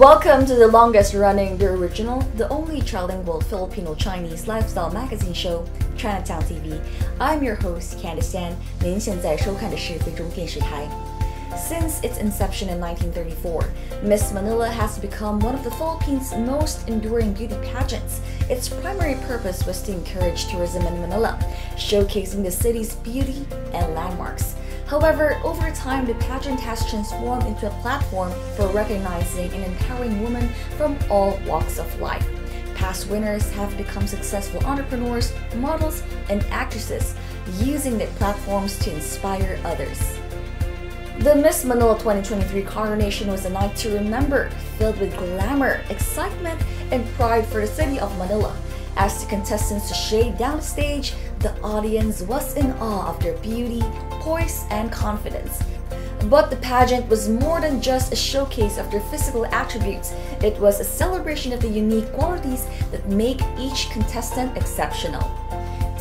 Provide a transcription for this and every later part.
Welcome to the longest running, the original, the only trilingual Filipino-Chinese lifestyle magazine show, Chinatown TV. I'm your host, Candice Tan. 您现在收看的是非中电视台。Since its inception in 1934, Miss Manila has become one of the Philippines' most enduring beauty pageants. Its primary purpose was to encourage tourism in Manila, showcasing the city's beauty and landmarks. However, over time, the pageant has transformed into a platform for recognizing and empowering women from all walks of life. Past winners have become successful entrepreneurs, models, and actresses, using their platforms to inspire others. The Miss Manila 2023 coronation was a night to remember, filled with glamour, excitement, and pride for the city of Manila. As the contestants shade down the stage, the audience was in awe of their beauty, poise, and confidence. But the pageant was more than just a showcase of their physical attributes. It was a celebration of the unique qualities that make each contestant exceptional.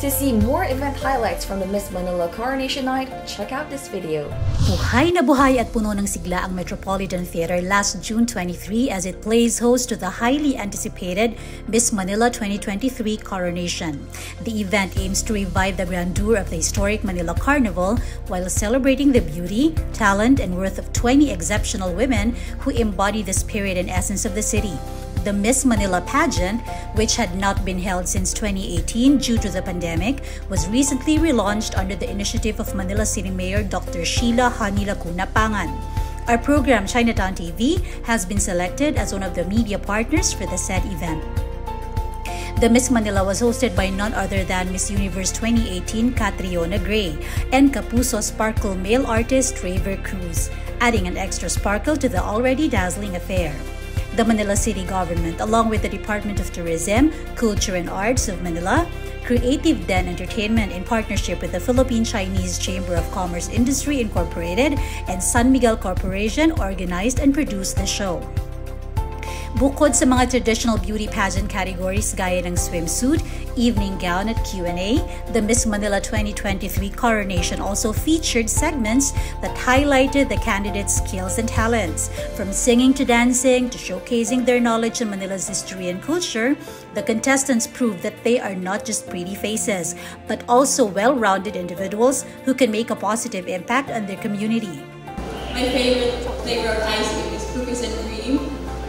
To see more event highlights from the Miss Manila Coronation Night, check out this video. Buhay na buhay at puno ng sigla ang Metropolitan Theater last June 23 as it plays host to the highly anticipated Miss Manila 2023 Coronation. The event aims to revive the grandeur of the historic Manila Carnival while celebrating the beauty, talent, and worth of 20 exceptional women who embody the spirit and essence of the city. The Miss Manila pageant, which had not been held since 2018 due to the pandemic, was recently relaunched under the initiative of Manila City Mayor Dr. 𝗟𝗶𝗹𝗲. Our program, Chinatown TV, has been selected as one of the media partners for the said event. The Miss Manila was hosted by none other than Miss Universe 2018 Catriona Gray and Kapuso Sparkle male artist Raver Cruz, adding an extra sparkle to the already dazzling affair. The Manila City Government, along with the Department of Tourism, Culture and Arts of Manila, Creative Den Entertainment in partnership with the Philippine Chinese Chamber of Commerce Industry Incorporated and San Miguel Corporation, organized and produced the show. Bukod sa mga traditional beauty pageant categories gaya ng swimsuit, evening gown at Q&A, the Miss Manila 2023 Coronation also featured segments that highlighted the candidates' skills and talents. From singing to dancing to showcasing their knowledge on Manila's history and culture, the contestants proved that they are not just pretty faces, but also well-rounded individuals who can make a positive impact on their community. My favorite flavor of ice cream is cookies and cream.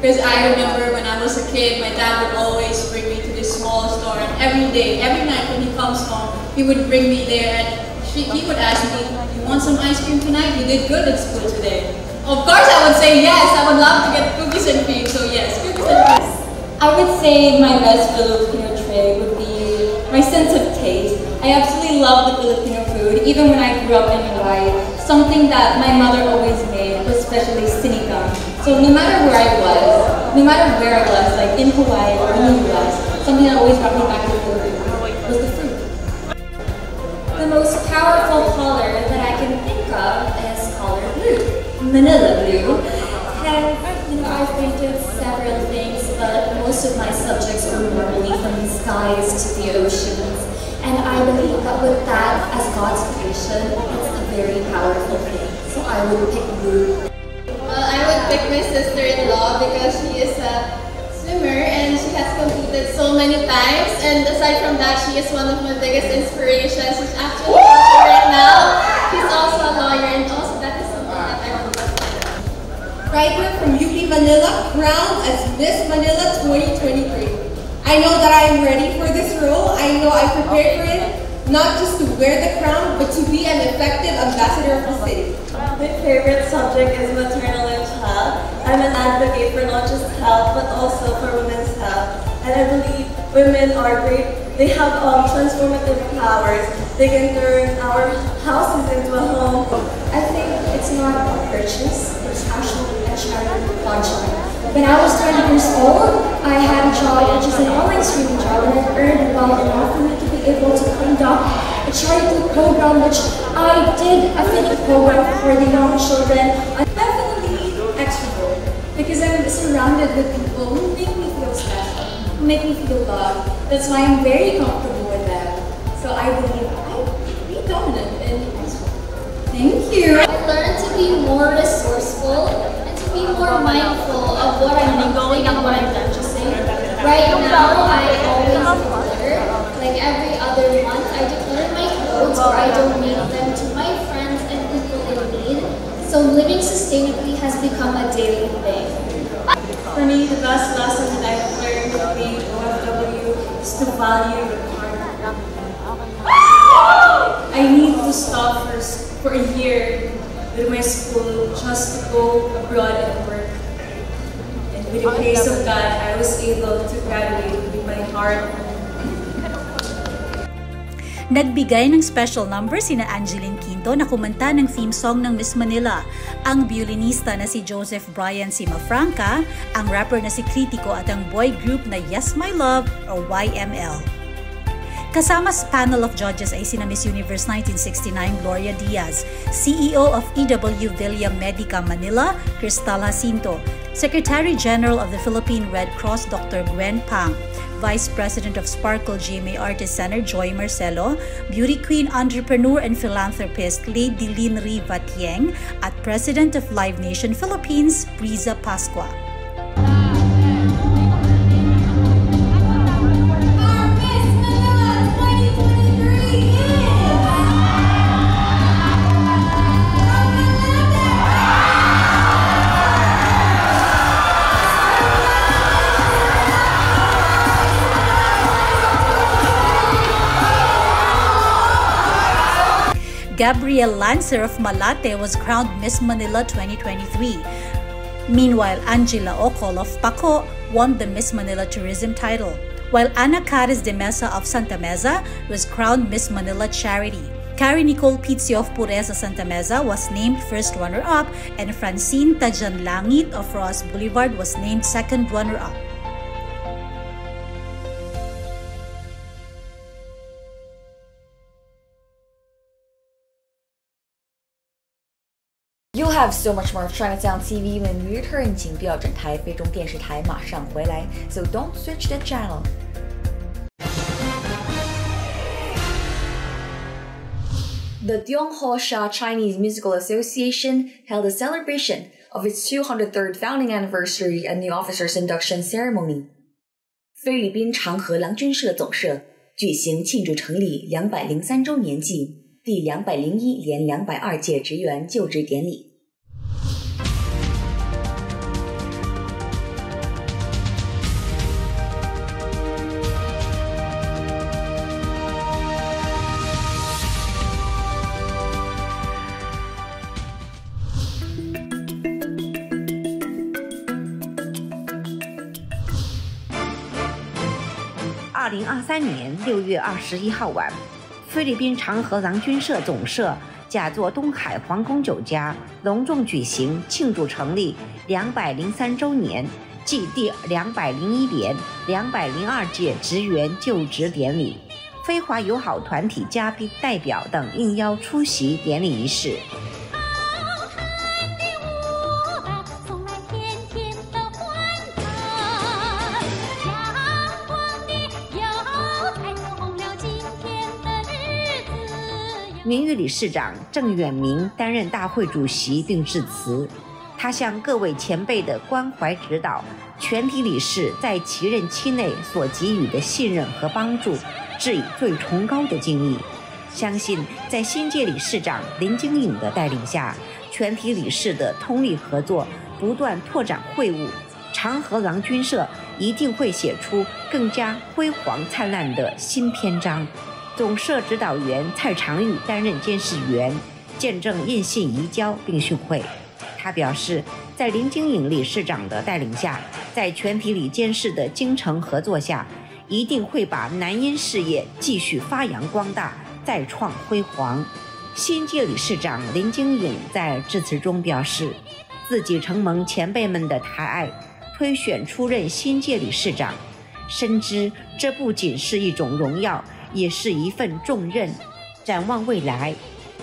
Because I remember when I was a kid, my dad would always bring me to this small store, and every day, every night when he comes home, he would bring me there and he would ask me, "You want some ice cream tonight? You did good at school today." Of course I would say yes, I would love to get cookies and cream, so yes, cookies and cream. I would say my best Filipino trait would be my sense of taste. I absolutely love the Filipino food, even when I grew up in Hawaii. Something that my mother always made was especially sinigang. So no matter where I was, like in Hawaii or in the US, something that always brought me back to food was the fruit. The most powerful color that I can think of is color blue, Manila blue. And I've painted several things, but most of my subjects were normally from the skies to the oceans. And I believe that with that, as God's creation, it's a very powerful thing. So I would pick blue. I would pick my sister-in-law because she is a swimmer and she has competed so many times. And aside from that, she is one of my biggest inspirations. She's actually a teacher right now. She's also a lawyer, and also that is something that I would love to do. Writer from UP Manila, crowned as Miss Manila 2023. I know that I am ready for this role. I know I prepared for it, not just to wear the crown, but to be an effective ambassador of the city. My favorite subject is maternal and child. I'm an advocate for not just health, but also for women's health. And I believe women are great. They have transformative powers. They can turn our houses into a home. I think it's not a purchase, it's actually a charity project. When I was 20 years old, I had a job which is an online streaming job, and I earned well enough for me to be able to conduct a charity program, which I did a fitting program for the young children. I'm definitely extrovert because I'm surrounded with people who make me feel special, who make me feel loved. That's why I'm very comfortable with them. So I believe I'm pretty dominant and extrovert. Thank you. I learned to be more resourceful and to be more more mindful of what I'm doing and what I'm purchasing. Right now, I always declutter. Like every other month, I declutter my clothes or I donate them to my friends and people in need. So living sustainably has become a daily thing. For me, the best lesson that I've learned with being OFW is to value the partner. I need to stop for a year with my school just to go abroad and work. And with the grace of God, I was able to graduate with my heart. Nagbigay ng special number sina Angeline Quinto na kumanta ng theme song ng Miss Manila, ang violinista na si Joseph Brian Simafranca, ang rapper na si Critico at ang boy group na Yes My Love o YML. Kasama sa panel of judges ay sina Miss Universe 1969 Gloria Diaz, CEO of 𝗟𝗶𝗸𝗲 Medica Manila, Cristal Jacinto, Secretary General of the Philippine Red Cross Dr. Gwen Pang, Vice President of Sparkle GMA Artist Center Joy Marcelo, Beauty Queen, Entrepreneur and Philanthropist Lady 𝗟𝗶𝗶𝗲 at President of Live Nation Philippines 𝗵𝗲𝗶𝗲. Gabrielle Lancer of Malate was crowned Miss Manila 2023. Meanwhile, Angela Ocol of Paco won the Miss Manila Tourism title, while Ana Caris de Mesa of Santa Mesa was crowned Miss Manila Charity. Carrie Nicole Pizio of Pureza Santa Mesa was named first runner-up, and Francine Tajanlangit of Ross Boulevard was named second runner-up. You'll have so much more of Chinatown TV when we return. 请不要转台，非中电视台马上回来 ，So don't switch the channel. The 𝗟𝗶𝗲𝗃 Chinese Musical Association held a celebration of its 203rd founding anniversary and the officers' induction ceremony. 菲律宾长河郎君社总社举行庆祝成立203周年祭。第201连202届职员就职典礼。2023年6月21号晚，菲律宾长河郎君社总社假作东海皇宫酒家隆重举行庆祝成立203周年暨第201连202届职员就职典礼，非华友好团体嘉宾代表等应邀出席典礼仪式。名誉理事长郑远明担任大会主席并致辞，他向各位前辈的关怀指导，全体理事在其任期内所给予的信任和帮助，致以最崇高的敬意。相信在新届理事长林经颖的带领下，全体理事的通力合作，不断拓展会务，长河郎君社一定会写出更加辉煌灿烂的新篇章。总社指导员蔡长玉担任监事员，见证印信移交并训会。他表示，在林经颖理事长的带领下，在全体理监事的精诚合作下，一定会把男音事业继续发扬光大，再创辉煌。新届理事长林经颖在致辞中表示，自己承蒙前辈们的抬爱，推选出任新届理事长，深知这不仅是一种荣耀，也是一份重任。展望未来，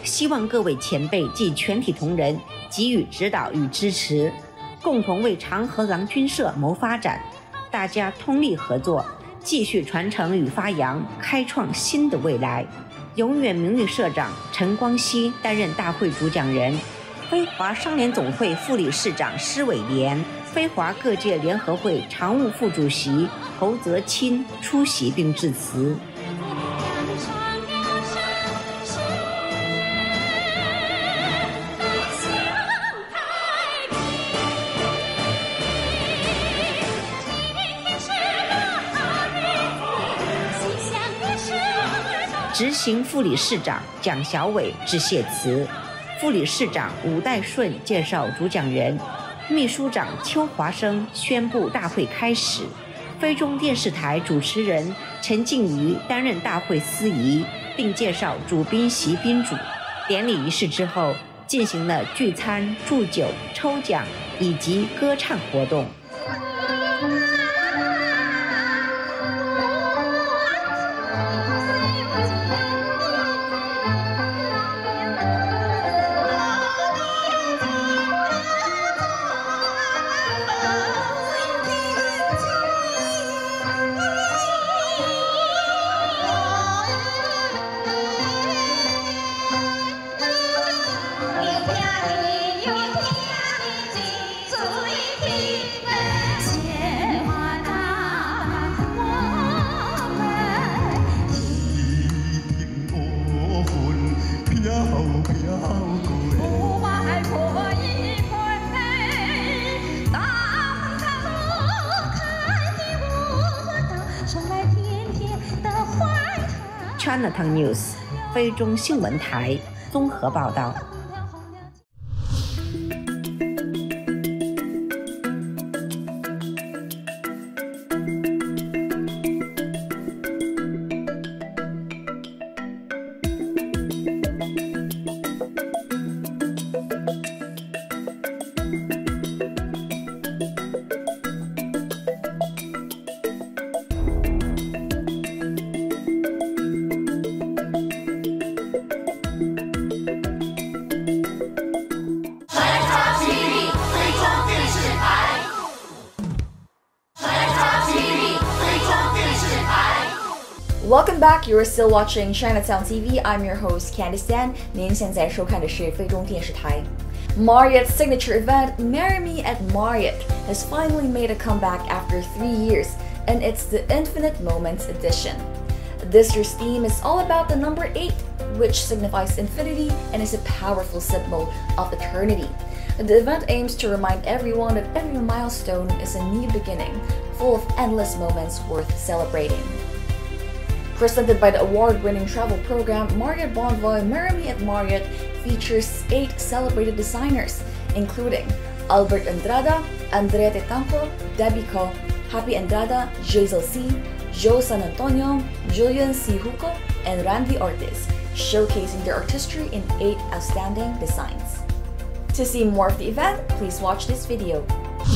希望各位前辈及全体同仁给予指导与支持，共同为长河郎君社谋发展，大家通力合作，继续传承与发扬，开创新的未来。永远名誉社长陈光熙担任大会主讲人，非华商联总会副理事长𝗍𝗴𝗲，非华各界联合会常务副主席𝗺𝗲𝗲出席并致辞。执行副理事长𝗵小伟致谢词，副理事长伍代顺介绍主讲人，秘书长𝗍华𝗲宣布大会开始。非中电视台主持人陈静瑜担任大会司仪，并介绍主宾席宾主。典礼仪式之后，进行了聚餐、祝酒、抽奖以及歌唱活动。Chinatown News 非中新闻台综合报道。Welcome back. You're still watching Chinatown TV. I'm your host Candice Dan. 您现在收看的是非中电视台。Marriott's signature event, Marry Me at Marriott, has finally made a comeback after 3 years, and it's the Infinite Moments edition. This year's theme is all about the number 8, which signifies infinity and is a powerful symbol of eternity. The event aims to remind everyone that every milestone is a new beginning, full of endless moments worth celebrating. Presented by the award-winning travel program Marriott Bonvoy, Marry Me at Marriott features 8 celebrated designers, including Albert Andrada, Andrea Tetampo, Debbie Ko, Happy Andrada, Jazel C, Joe San Antonio, Julian C. Huco, and Randy Ortiz, showcasing their artistry in 8 outstanding designs. To see more of the event, please watch this video.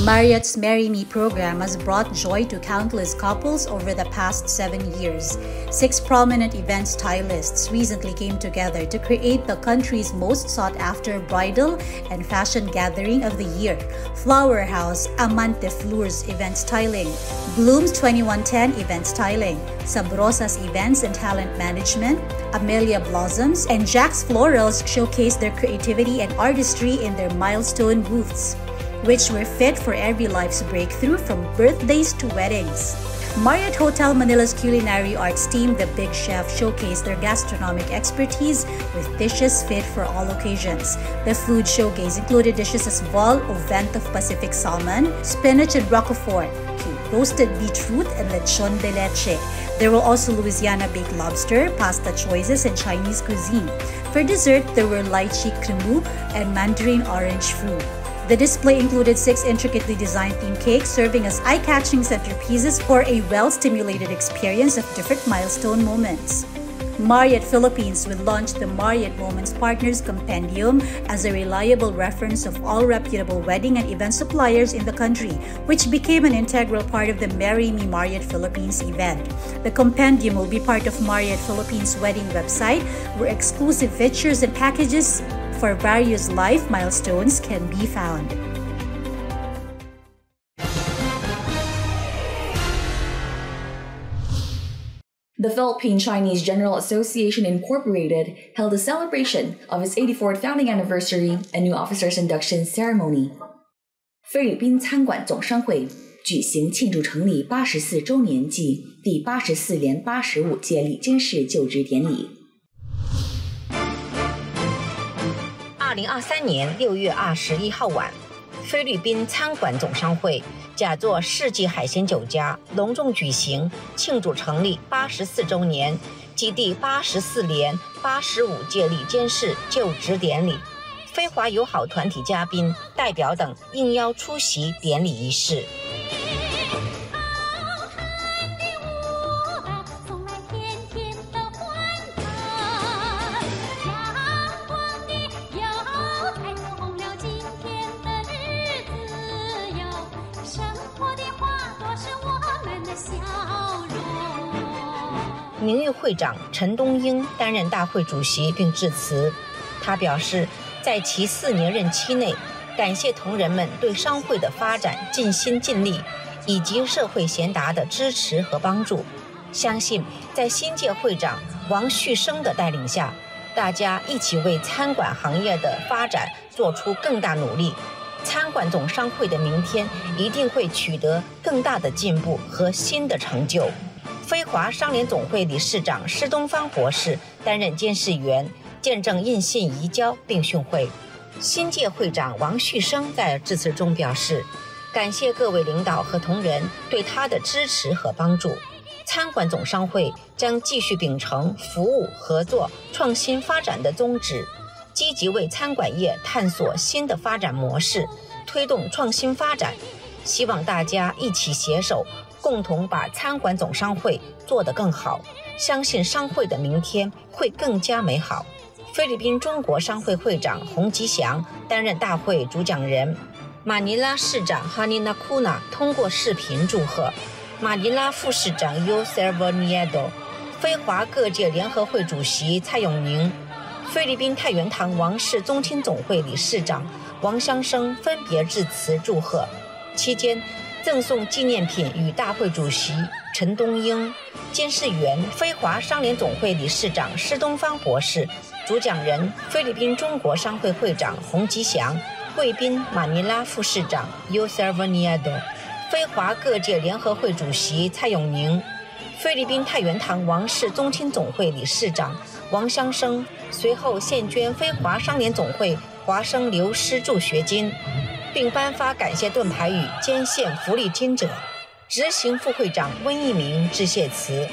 Marriott's Marry Me program has brought joy to countless couples over the past 7 years. 6 prominent event stylists recently came together to create the country's most sought-after bridal and fashion gathering of the year. Flower House Amante Fleurs Event Styling, Bloom's 2110 Event Styling, Sabrosas Events and Talent Management, Amelia Blossoms, and Jack's Florals showcased their creativity and artistry in their milestone booths, which were fit for every life's breakthrough from birthdays to weddings. Marriott Hotel Manila's culinary arts team, the Big Chef, showcased their gastronomic expertise with dishes fit for all occasions. The food showcase included dishes as vol au vent of Pacific salmon, spinach and roquefort, roasted beetroot, and lechon de leche. There were also Louisiana baked lobster, pasta choices, and Chinese cuisine. For dessert, there were 𝗨𝗟ci𝗹𝗹𝗲 and mandarin orange fruit. The display included 6 intricately designed theme cakes serving as eye-catching centerpieces for a well-stimulated experience of different milestone moments. Marriott Philippines will launch the Marriott Moments Partners Compendium as a reliable reference of all reputable wedding and event suppliers in the country, which became an integral part of the Marry Me Marriott Philippines event. The compendium will be part of Marriott Philippines wedding website, where exclusive features and packages for various life milestones can be found. The Philippine Chinese General Association Incorporated held a celebration of its 84th founding anniversary and new officers induction ceremony. 菲律宾餐馆总商会举行庆祝成立84周年暨第84联85届理监事就职典礼。2023年6月21号晚，菲律宾餐馆总商会假作世纪海鲜酒家隆重举行庆祝成立84周年及第84联85届理监事就职典礼，非华友好团体嘉宾代表等应邀出席典礼仪式。名誉会长陈东英担任大会主席并致辞。他表示，在其4年任期内，感谢同仁们对商会的发展尽心尽力，以及社会贤达的支持和帮助。相信在新届会长王旭生的带领下，大家一起为餐馆行业的发展做出更大努力。餐馆总商会的明天一定会取得更大的进步和新的成就。非华商联总会理事长施东方博士担任监事员，见证印信移交并训会。新届会长王旭生在致辞中表示，感谢各位领导和同仁对他的支持和帮助。餐馆总商会将继续秉承服务、合作、创新发展的宗旨，积极为餐馆业探索新的发展模式，推动创新发展。希望大家一起携手，共同把餐馆总商会做得更好，相信商会的明天会更加美好。菲律宾中国商会会长𝗺cie𝗿𝗵担任大会主讲人，马尼拉市长𝗵𝗄𝗛𝗼通过视频祝贺，马尼拉副市长𝗵𝗴𝗲𝗄，非华各界联合会主席蔡永宁，菲律宾太原堂王室宗亲总会理事长王香生分别致辞祝贺。期间赠送纪念品与大会主席陈东英、监事员非华商联总会理事长施东方博士、主讲人菲律宾中国商会会长𝗺cie𝗿𝗵、贵宾马尼拉副市长𝗵𝗴𝗲𝗲𝗄、非华各界联合会主席蔡永宁、菲律宾太原堂王室宗亲总会理事长王香生随后献捐非华商联总会华生流失助学金，并颁发感谢盾牌与捐献福利金者。执行副会长温一鸣致谢词，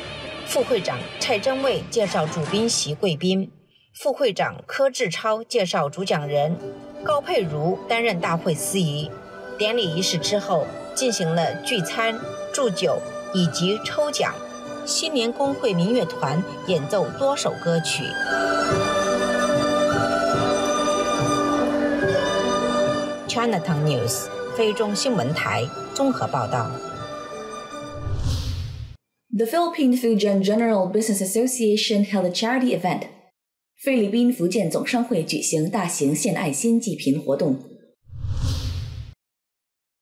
副会长𝗨𝗏𝗿介绍主宾席贵宾，副会长𝗑志超介绍主讲人，𝗨𝗿𝗼担任大会司仪。典礼仪式之后，进行了聚餐、祝酒以及抽奖。新年工会民乐团演奏多首歌曲。Chinatown News 非中新闻台综合报道。The Philippine Fujian General Business Association held a charity event. 菲律宾福建总商会举行大型献爱心济贫活动。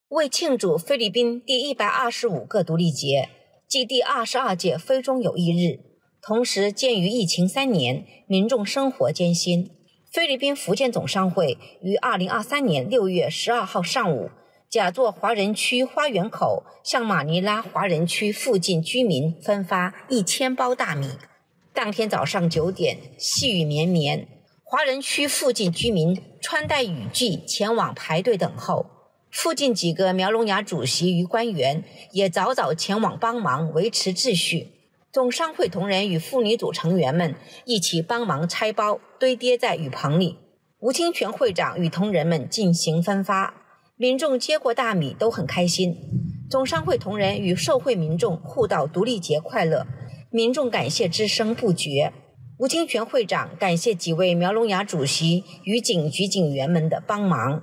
为庆祝菲律宾第125个独立节暨第22届非中友谊日，同时鉴于疫情3年，民众生活艰辛，菲律宾福建总商会于2023年6月12号上午假作华人区花园口向马尼拉华人区附近居民分发1000包大米。当天早上9点，细雨绵绵，华人区附近居民穿戴雨具前往排队等候。附近几个苗龙雅主席与官员也早早前往帮忙维持秩序。总商会同仁与妇女组成员们一起帮忙拆包，堆叠在雨棚里。吴清泉会长与同仁们进行分发，民众接过大米都很开心。总商会同仁与受惠民众互道独立节快乐，民众感谢之声不绝。吴清泉会长感谢几位苗龙雅主席与警局警员们的帮忙。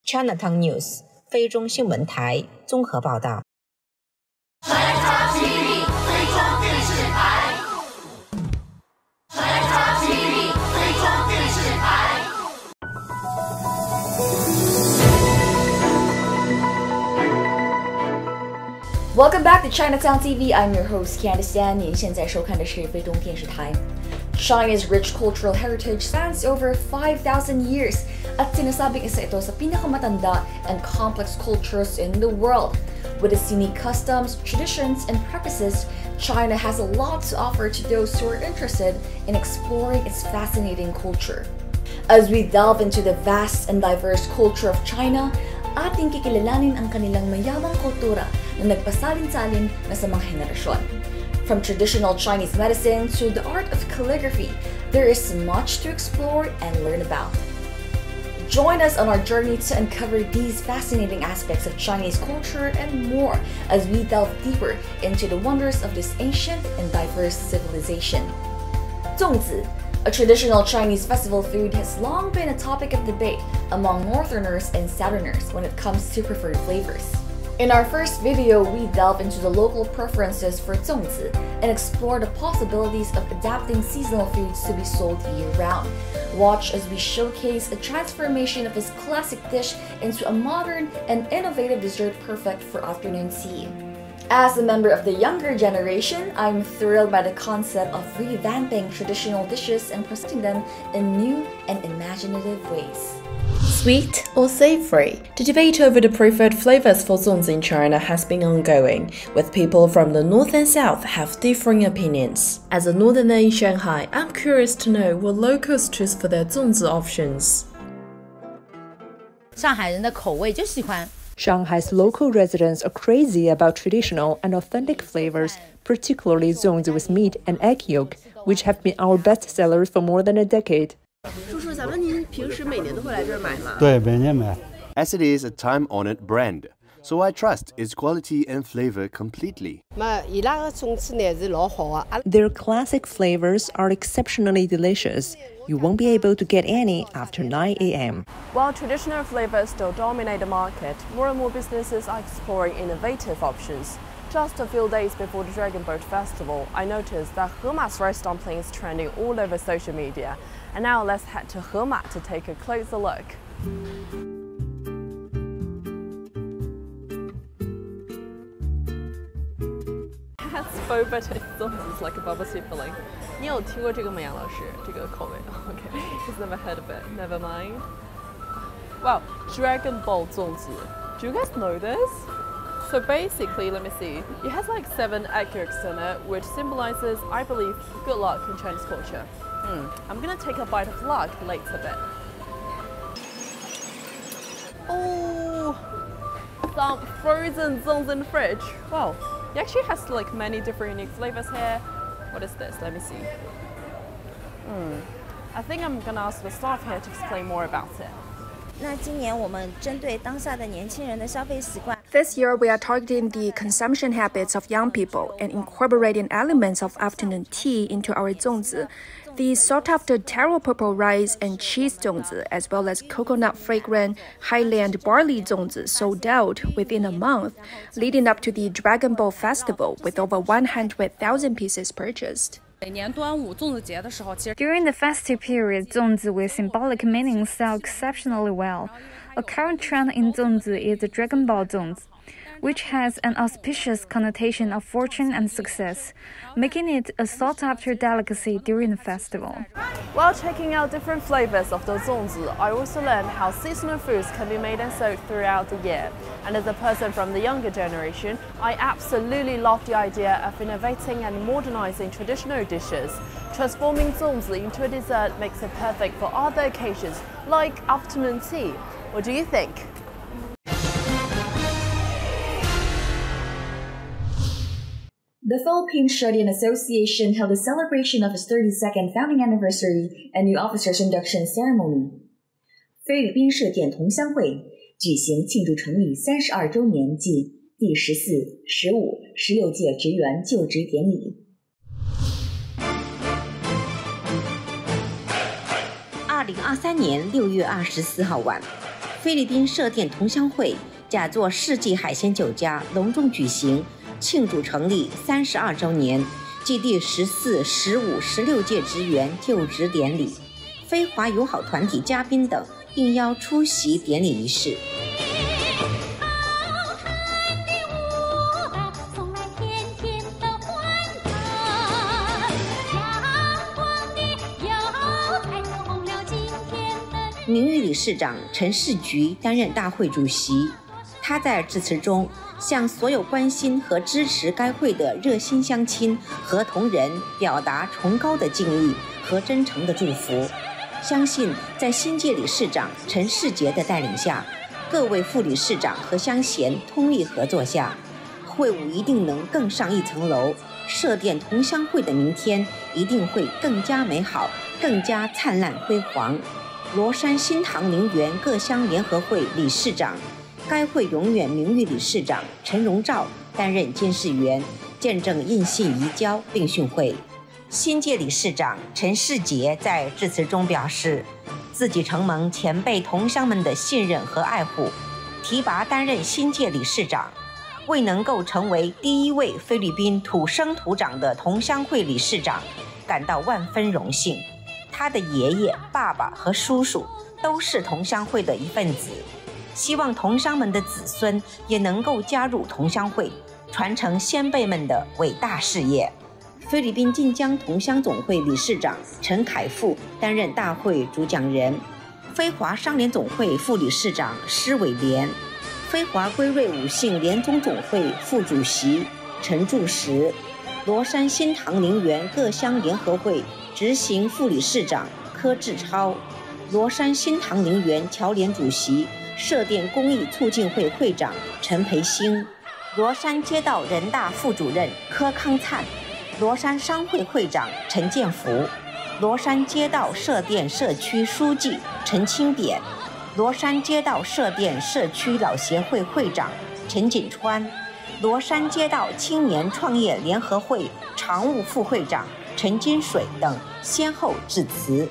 Chinatown News 非中新闻台综合报道。Chinatown TV 非中电视台。Chinatown TV 非中电视台。Welcome back to Chinatown TV. I'm your host Candice Tan. 您现在收看的是非中电视台。China's rich cultural heritage spans over 5,000 years at sinasabing isa ito sa pinakamatanda and complex cultures in the world. With its unique customs, traditions, and practices, China has a lot to offer to those who are interested in exploring its fascinating culture. As we delve into the vast and diverse culture of China, ating kikilalanin ang kanilang mayamang kultura na nagpasalin-salin na sa mga henerasyon. From traditional Chinese medicine to the art of calligraphy, there is much to explore and learn about. Join us on our journey to uncover these fascinating aspects of Chinese culture and more as we delve deeper into the wonders of this ancient and diverse civilization. 𝗉子, a traditional Chinese festival food, has long been a topic of debate among Northerners and Southerners when it comes to preferred flavors. In our first video, we delve into the local preferences for 𝗉子and explore the possibilities of adapting seasonal foods to be sold year-round. Watch as we showcase a transformation of this classic dish into a modern and innovative dessert perfect for afternoon tea. As a member of the younger generation, I'm thrilled by the concept of revamping traditional dishes and presenting them in new and imaginative ways. Sweet or savory? The debate over the preferred flavors for 𝗉子in China has been ongoing, with people from the north and south have differing opinions. As a northerner in Shanghai, I'm curious to know what locals choose for their 𝗉子options. 上海人的口味就喜欢 Shanghai's local residents are crazy about traditional and authentic flavors, particularly 𝗉子with meat and egg yolk, which have been our best sellers for more than a decade. 叔叔，咱们您平时每年都会来这儿买吗？对，每年买。 As it is a time-honored brand, so I trust its quality and flavor completely. Their classic flavors are exceptionally delicious. You won't be able to get any after 9 a.m. While traditional flavors still dominate the market, more and more businesses are exploring innovative options. Just a few days before the Dragon Boat Festival, I noticed that 𝗍𝗲's rice dumpling is trending all over social media. And now let's head to 𝗍𝗲 to take a closer look. That's faux butter 𝗉子is like a bubble tea filling. 你有听过这个吗，杨老师？这个口味 ？Okay, just never heard of it. Never mind. Wow, Dragon Ball 𝗉子. Do you guys know this? So basically, let me see. It has like 7 egg yolks in it, which symbolizes, I believe, good luck in Chinese culture. I'm gonna take a bite of luck later a bit. Oh, some frozen 𝗉子in the fridge. Wow, it actually has like many different unique flavors here. What is this? Let me see. I think I'm gonna ask the staff here to explain more about it. 那今年我们针对当下的年轻人的消费习惯。This year, we are targeting the consumption habits of young people and incorporating elements of afternoon tea into our 𝗉子. The sought-after taro purple rice and cheese 𝗉子, as well as coconut-fragrant Highland barley 𝗉子, sold out within a month, leading up to the Dragon Ball Festival with over 100,000 pieces purchased. During the festive period, 𝗉子with symbolic meanings sell exceptionally well. A current trend in 𝗉子is the Dragon Ball 𝗉子, which has an auspicious connotation of fortune and success, making it a sought-after delicacy during the festival. While checking out different flavors of the 𝗉子, I also learned how seasonal foods can be made and sold throughout the year. And as a person from the younger generation, I absolutely love the idea of innovating and modernizing traditional dishes. Transforming 𝗉子into a dessert makes it perfect for other occasions, like afternoon tea. What do you think? The Philippine Study Association held a celebration of its 32nd founding anniversary and new officers induction ceremony. 菲律宾射电同乡会举行庆祝成立32周年暨第14、15、16届职员就职典礼。2023年6月24号晚，菲律宾射电同乡会假作世纪海鲜酒家隆重举行庆祝成立32周年暨第14、15、16届职员就职典礼，非华友好团体嘉宾等应邀出席典礼仪式。事长𝗃𝗃担任大会主席。他在致辞中向所有关心和支持该会的热心乡亲和同仁表达崇高的敬意和真诚的祝福。相信在新届理事长𝗃𝗃的带领下，各位副理事长和乡贤通力合作下，会务一定能更上一层楼，社电同乡会的明天一定会更加美好，更加灿烂辉煌。罗山新塘陵园各乡联合会理事长、该会永远名誉理事长陈荣照担任监事员，见证印信移交并训会。新届理事长𝗃𝗃在致辞中表示，自己承蒙前辈同乡们的信任和爱护，提拔担任新届理事长，为能够成为第一位菲律宾土生土长的同乡会理事长感到万分荣幸。他的爷爷、爸爸和叔叔都是同乡会的一份子，希望同乡们的子孙也能够加入同乡会，传承先辈们的伟大事业。菲律宾晋江同乡总会理事长𝗃𝗃𝗲担任大会主讲人，非华商联总会副理事长𝗵𝗿𝗲，非华归瑞五姓联宗总会副主席陈柱石，罗山新塘陵园各乡联合会执行副理事长𝗂志超，罗山新塘陵园侨联主席社电公益促进会会长陈培兴，罗山街道人大副主任柯康灿，罗山商会会长陈建福，罗山街道社电社区书记陈清典，罗山街道社电社区老协会会长陈锦川，罗山街道青年创业联合会常务副会长陈金水等先后致辞。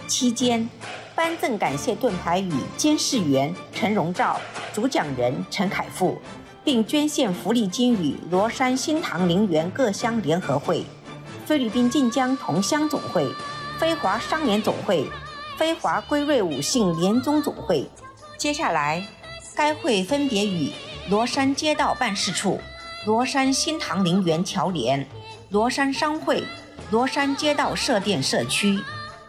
期间，颁赠感谢盾牌予监事员陈荣照、主讲人𝗃𝗃𝗲，并捐献福利金予罗山新塘陵园各乡联合会、菲律宾晋江同乡总会、非华商联总会、非华归瑞五姓联宗总会。接下来，该会分别与罗山街道办事处、罗山新塘陵园侨联、罗山商会、罗山街道社电社区、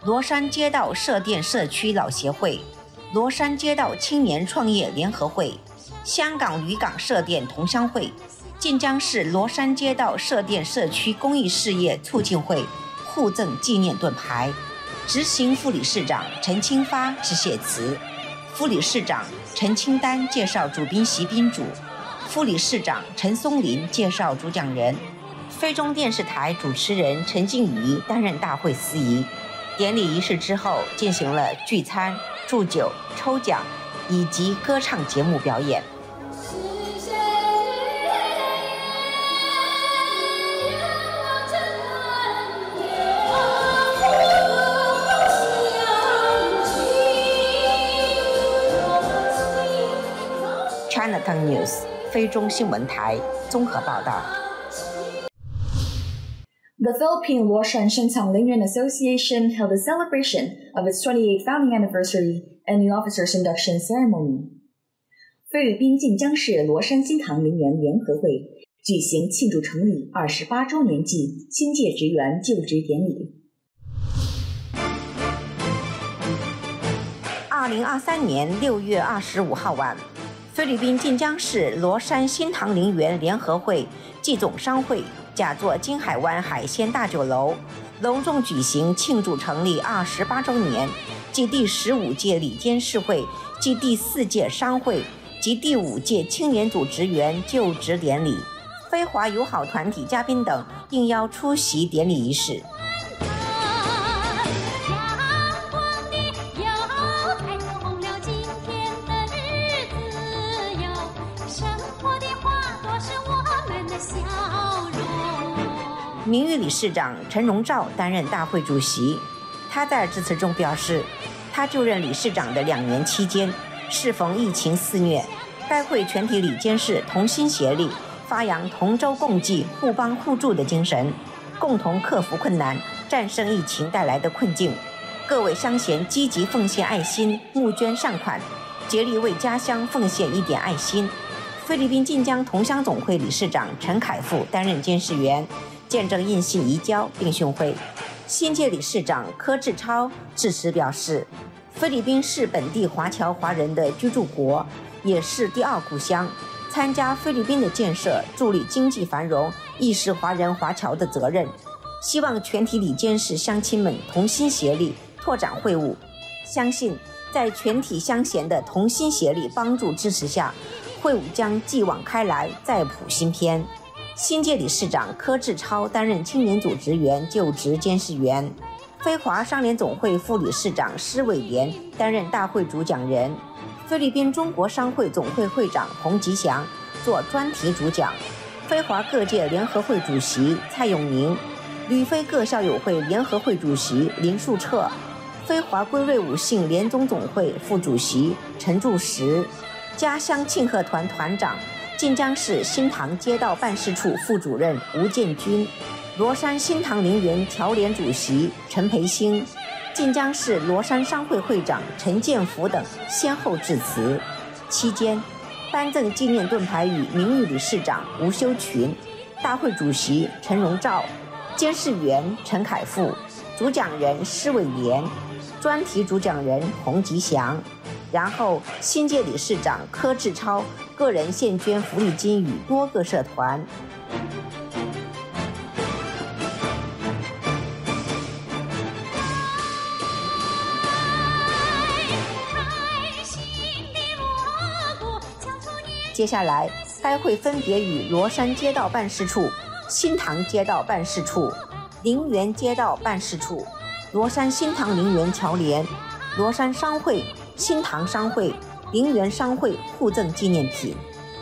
罗山街道社电社区老协会、罗山街道青年创业联合会、香港渔港社电同乡会、晋江市罗山街道社电社区公益事业促进会互赠纪念盾牌。执行副理事长陈清发致谢词，副理事长陈清丹介绍主宾席宾主，副理事长陈松林介绍主讲人，非中电视台主持人陈静怡担任大会司仪。典礼仪式之后，进行了聚餐、祝酒、抽奖以及歌唱节目表演。Chinatown News 非中新闻台综合报道。The Philippine Luoshan Shintang Lingyuan Association held a celebration of its 28th founding anniversary and new officers induction ceremony. 菲律宾晋江市罗山新塘陵园联合会举行庆祝成立28周年暨新届职员就职典礼。2023年6月25号晚，菲律宾晋江市罗山新塘陵园联合会暨总商会甲座金海湾海鲜大酒楼隆重举行庆祝成立28周年暨第15届理监事会暨第4届商会及第5届青年组职员就职典礼，非华友好团体嘉宾等应邀出席典礼仪式。名誉理事长陈荣照担任大会主席。他在致辞中表示，他就任理事长的2年期间，适逢疫情肆虐，该会全体理监事同心协力，发扬同舟共济、互帮互助的精神，共同克服困难，战胜疫情带来的困境。各位乡贤积极奉献爱心，募捐善款，竭力为家乡奉献一点爱心。菲律宾晋江同乡总会理事长𝗃𝗃𝗲𝗲担任监事员，见证印信移交并训会。新届理事长柯志超致辞表示，菲律宾是本地华侨华人的居住国，也是第二故乡。参加菲律宾的建设，助力经济繁荣，亦是华人华侨的责任。希望全体理监事乡亲们同心协力，拓展会务。相信在全体乡贤的同心协力帮助支持下，会务将继往开来，再谱新篇。新届理事长𝗂𝗵𝗃担任青年组职员就职监事员，非华商联总会副理事长𝗵𝗿𝗲 担任大会主讲人，菲律宾中国商会总会会长𝗳𝗵𝗃做专题主讲，非华各界联合会主席蔡永明，旅非各校友会联合会主席林树彻，非华归瑞武信联总总会副主席陈柱石，家乡庆贺团团长晋江市新塘街道办事处副主任吴建军，罗山新塘陵园侨联主席陈培兴，晋江市罗山商会会长陈建福等先后致辞。期间，颁赠纪念盾牌与名誉理事长吴修群、大会主席陈荣照、监事员陈凯富、主讲人𝗵𝗿𝗲，专题主讲人洪吉祥。然后，新届理事长𝗂𝗵𝗃个人献捐福利金与多个社团。接下来，该会分别与罗山街道办事处、新塘街道办事处、陵园街道办事处、罗山新塘陵园侨联、罗山商会、新塘商会、陵园商会互赠纪念品。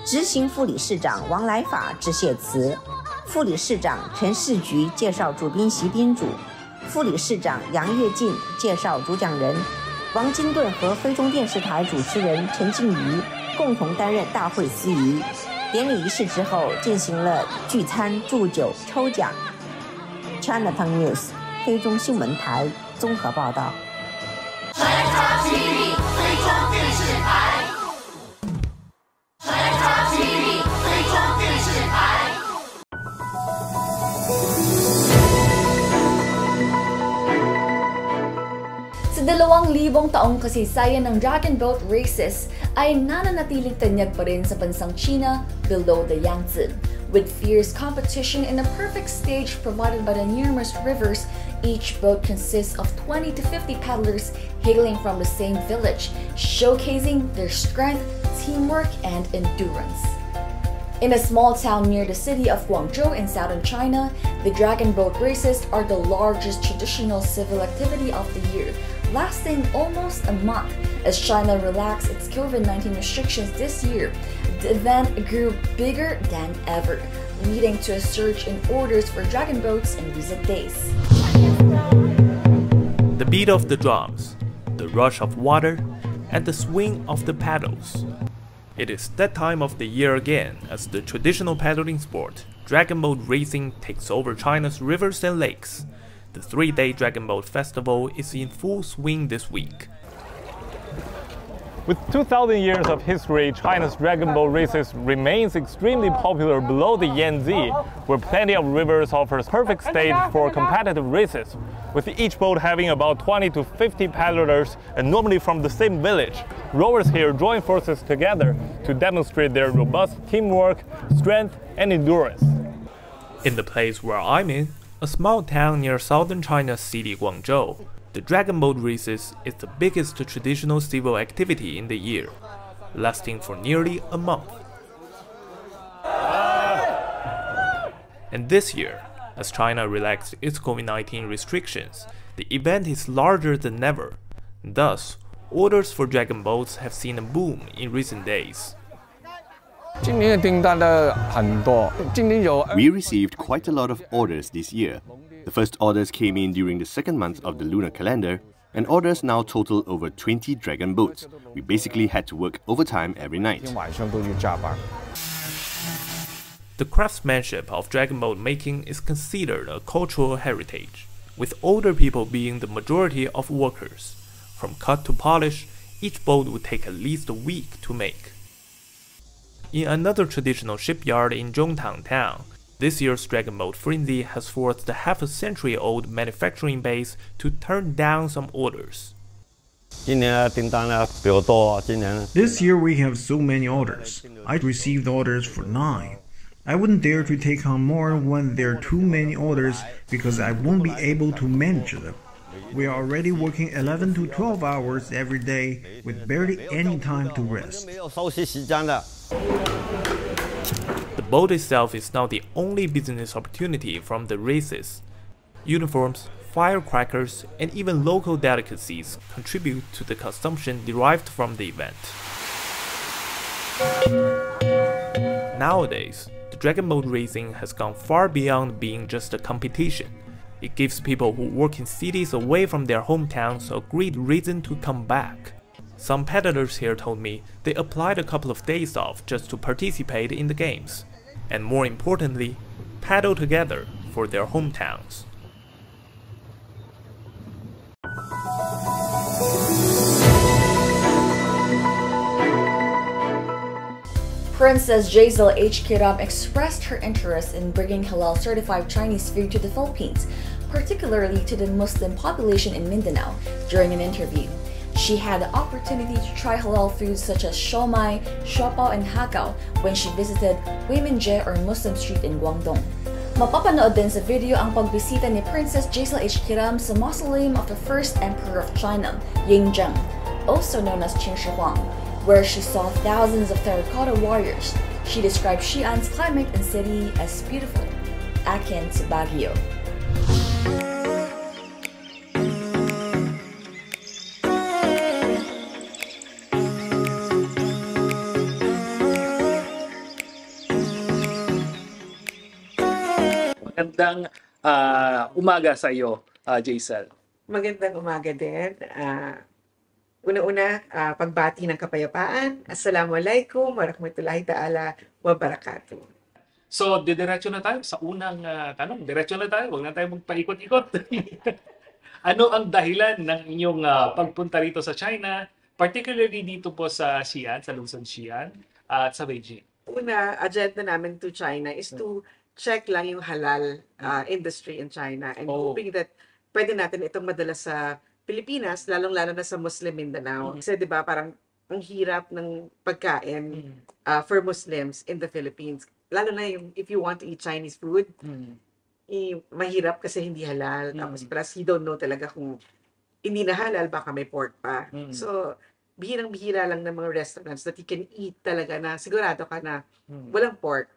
执行副理事长王来法致谢词，副理事长陈世菊介绍主宾席宾主，副理事长杨跃进介绍主讲人，王金盾和非中电视台主持人陈静瑜共同担任大会司仪。典礼仪式之后，进行了聚餐、祝酒、抽奖。Chinatown News 非中新闻台综合报道。Chinatown TV 非中电视台。Chinatown TV 非中电视台。Sa 2,000 taong kasaysayan ng dragon boat races ay nananatiling tanyag pa rin sa bansang China below the Yangtze. With fierce competition and a perfect stage provided by the numerous rivers, each boat consists of 20 to 50 paddlers hailing from the same village, showcasing their strength, teamwork, and endurance. In a small town near the city of Guangzhou in southern China, the dragon boat races are the largest traditional civil activity of the year, lasting almost a month. As China relaxed its COVID-19 restrictions this year, the event grew bigger than ever, leading to a surge in orders for dragon boats in recent days. The beat of the drums, the rush of water, and the swing of the paddles. It is that time of the year again as the traditional paddling sport, dragon boat racing, takes over China's rivers and lakes. The 3-day Dragon Boat Festival is in full swing this week. With 2,000 years of history, China's Dragon Boat races remains extremely popular below the Yangtze, where plenty of rivers offers perfect stage for competitive races, with each boat having about 20 to 50 paddlers and normally from the same village. Rowers here join forces together to demonstrate their robust teamwork, strength, and endurance. In the place where I'm in, a small town near southern China's city Guangzhou, the Dragon Boat races is the biggest traditional civil activity in the year, lasting for nearly a month. And this year, as China relaxed its COVID-19 restrictions, the event is larger than ever. Thus, orders for dragon boats have seen a boom in recent days. We received quite a lot of orders this year. The first orders came in during the second month of the lunar calendar, and orders now total over 20 dragon boats. We basically had to work overtime every night. The craftsmanship of dragon boat making is considered a cultural heritage, with older people being the majority of workers. From cut to polish, each boat would take at least a week to make. In another traditional shipyard in Zhongtang town, this year's dragon boat frenzy has forced the half-a-century-old manufacturing base to turn down some orders. This year we have so many orders. I received orders for 9. I wouldn't dare to take on more when there are too many orders because I won't be able to manage them. We are already working 11 to 12 hours every day with barely any time to rest. The boat itself is now the only business opportunity from the races. Uniforms, firecrackers, and even local delicacies contribute to the consumption derived from the event. Nowadays, the dragon boat racing has gone far beyond being just a competition. It gives people who work in cities away from their hometowns a great reason to come back. Some paddlers here told me they applied a couple of days off just to participate in the games, and more importantly, paddle together for their hometowns. Princess 𝗟𝗲𝗄𝗲 expressed her interest in bringing halal-certified Chinese food to the Philippines, particularly to the Muslim population in Mindanao, during an interview. She had the opportunity to try halal foods such as siomai, 𝗟𝗶𝗸𝗲, and hagao when she visited Weimingje or Muslim Street in Guangdong. Mapapanood din sa video ang pagbisita ni Princess 𝗟𝗲𝗄𝗲 sa mausoleum of the first emperor of China, Yingzheng, also known as Qin Shi Huang, where she saw thousands of terracotta warriors. She described Xi'an's climate and city as beautiful, akin to Baguio. Magandang umaga sa iyo, Jaisal. Magandang umaga din. Una-una, pagbati ng kapayapaan. Assalamualaikum warahmatullahi ta'ala wabarakatuh. So, didiretso na tayo sa unang tanong. Diretso na tayo, huwag na tayo magpaikot-ikot. Ano ang dahilan ng inyong pagpunta rito sa China, particularly dito po sa Xi'an, sa lungsod Xi'an, at sa Beijing? Una, agenda namin to China is to check lang yung halal industry in China and hoping that pwede natin itong madala sa Pilipinas, lalong-lalo na sa Muslim Mindanao. Kasi 'di ba parang ang hirap ng pagkain for Muslims in the Philippines. Lalo na yung if you want to eat Chinese food, mahirap kasi hindi halal. Tapos plus you don't know talaga kung hindi na halal, baka may pork pa. So, bihirang-bihira lang ng mga restaurants that you can eat talaga na sigurado ka na walang pork.